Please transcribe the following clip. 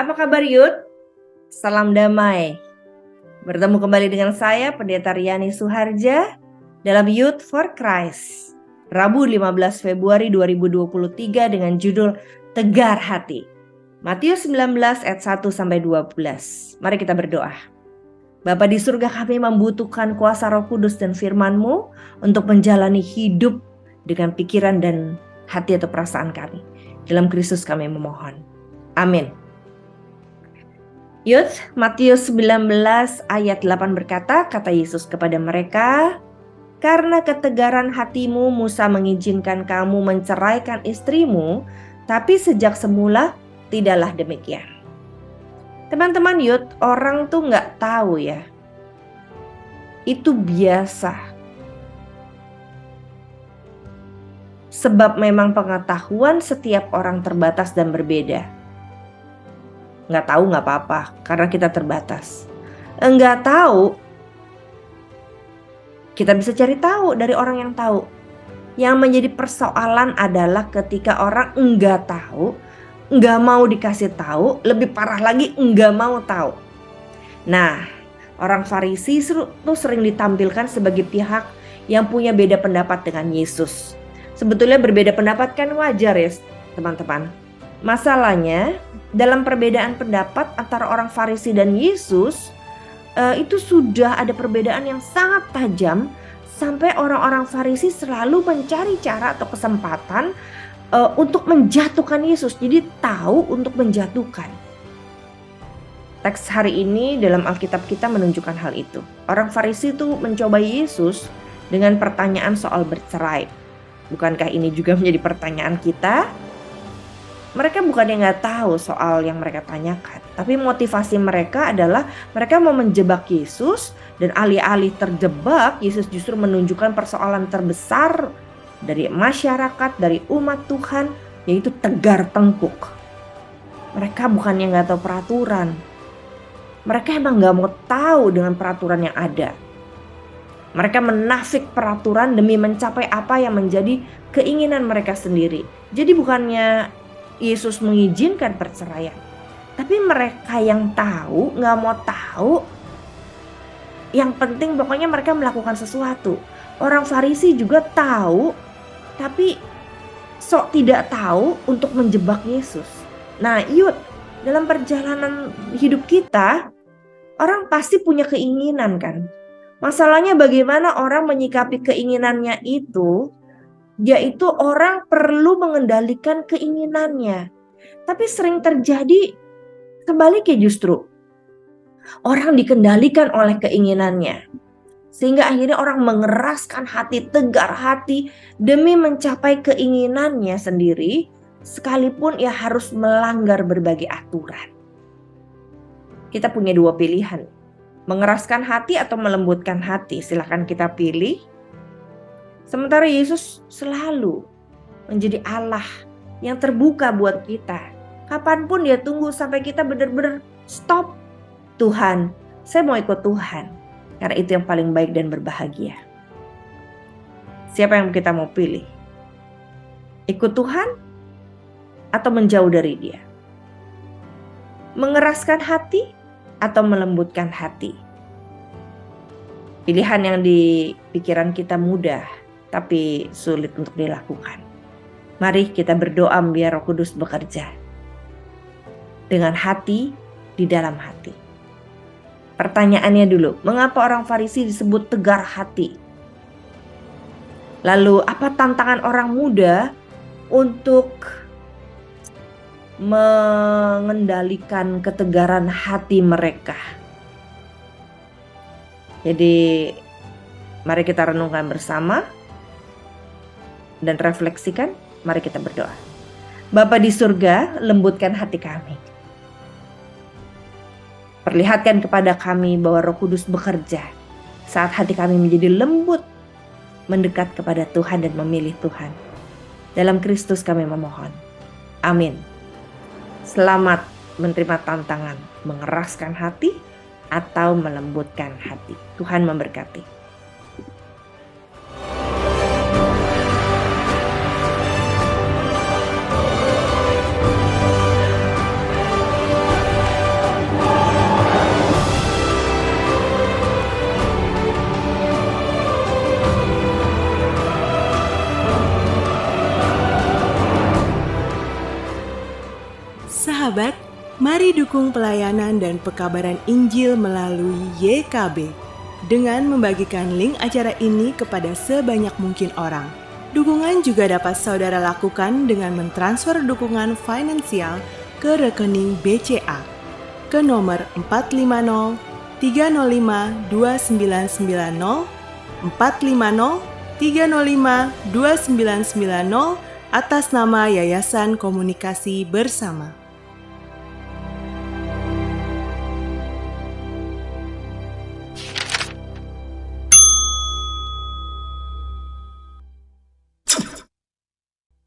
Apa kabar Yud? Salam damai. Bertemu kembali dengan saya Pendeta Riani Suharja dalam Youth for Christ. Rabu 15 Februari 2023 dengan judul Tegar Hati. Matius 19 ayat 1 sampai 12. Mari kita berdoa. Bapa di surga, kami membutuhkan kuasa Roh Kudus dan firman-Mu untuk menjalani hidup dengan pikiran dan hati atau perasaan kami. Dalam Kristus kami memohon. Amin. Yud, Matius 19 ayat 8 berkata, kata Yesus kepada mereka, "Karena ketegaran hatimu Musa mengizinkan kamu menceraikan istrimu, tapi sejak semula tidaklah demikian." Teman-teman Yud, orang tuh nggak tahu ya. Itu biasa. Sebab memang pengetahuan setiap orang terbatas dan berbeda. Nggak tahu nggak apa-apa, karena kita terbatas. Nggak tahu, kita bisa cari tahu dari orang yang tahu. Yang menjadi persoalan adalah ketika orang nggak tahu, nggak mau dikasih tahu, lebih parah lagi nggak mau tahu. Nah, orang Farisi tuh sering ditampilkan sebagai pihak yang punya beda pendapat dengan Yesus. Sebetulnya berbeda pendapat kan wajar ya teman-teman. Masalahnya dalam perbedaan pendapat antara orang Farisi dan Yesus itu sudah ada perbedaan yang sangat tajam. Sampai orang-orang Farisi selalu mencari cara atau kesempatan untuk menjatuhkan Yesus. Jadi tahu untuk menjatuhkan. Teks hari ini dalam Alkitab kita menunjukkan hal itu. Orang Farisi itu mencoba Yesus dengan pertanyaan soal bercerai. Bukankah ini juga menjadi pertanyaan kita? Mereka bukannya nggak tahu soal yang mereka tanyakan. Tapi motivasi mereka adalah mereka mau menjebak Yesus. Dan alih-alih terjebak, Yesus justru menunjukkan persoalan terbesar dari masyarakat, dari umat Tuhan, yaitu tegar tengkuk. Mereka bukannya nggak tahu peraturan. Mereka emang nggak mau tahu dengan peraturan yang ada. Mereka menafik peraturan demi mencapai apa yang menjadi keinginan mereka sendiri. Jadi bukannya Yesus mengizinkan perceraian, tapi mereka yang tahu nggak mau tahu. Yang penting pokoknya mereka melakukan sesuatu. Orang Farisi juga tahu, tapi sok tidak tahu untuk menjebak Yesus. Nah, Yud, dalam perjalanan hidup kita, orang pasti punya keinginan kan. Masalahnya bagaimana orang menyikapi keinginannya itu, yaitu orang perlu mengendalikan keinginannya. Tapi sering terjadi sebaliknya justru. Orang dikendalikan oleh keinginannya. Sehingga akhirnya orang mengeraskan hati, tegar hati demi mencapai keinginannya sendiri, sekalipun ia harus melanggar berbagai aturan. Kita punya dua pilihan. Mengeraskan hati atau melembutkan hati, silakan kita pilih. Sementara Yesus selalu menjadi Allah yang terbuka buat kita. Kapanpun dia tunggu sampai kita benar-benar stop. Tuhan, saya mau ikut Tuhan. Karena itu yang paling baik dan berbahagia. Siapa yang kita mau pilih? Ikut Tuhan atau menjauh dari Dia? Mengeraskan hati atau melembutkan hati? Pilihan yang di pikiran kita mudah, tapi sulit untuk dilakukan. Mari kita berdoa biar Roh Kudus bekerja. Dengan hati di dalam hati. Pertanyaannya dulu, mengapa orang Farisi disebut tegar hati? Lalu apa tantangan orang muda untuk mengendalikan ketegaran hati mereka? Jadi mari kita renungkan bersama dan refleksikan. Mari kita berdoa. Bapa di surga, lembutkan hati kami. Perlihatkan kepada kami bahwa Roh Kudus bekerja saat hati kami menjadi lembut, mendekat kepada Tuhan dan memilih Tuhan. Dalam Kristus kami memohon. Amin. Selamat menerima tantangan mengeraskan hati atau melembutkan hati. Tuhan memberkati. Sahabat, mari dukung pelayanan dan pekabaran Injil melalui YKB dengan membagikan link acara ini kepada sebanyak mungkin orang. Dukungan juga dapat saudara lakukan dengan mentransfer dukungan finansial ke rekening BCA ke nomor 450 305 2990 450 305 2990 atas nama Yayasan Komunikasi Bersama.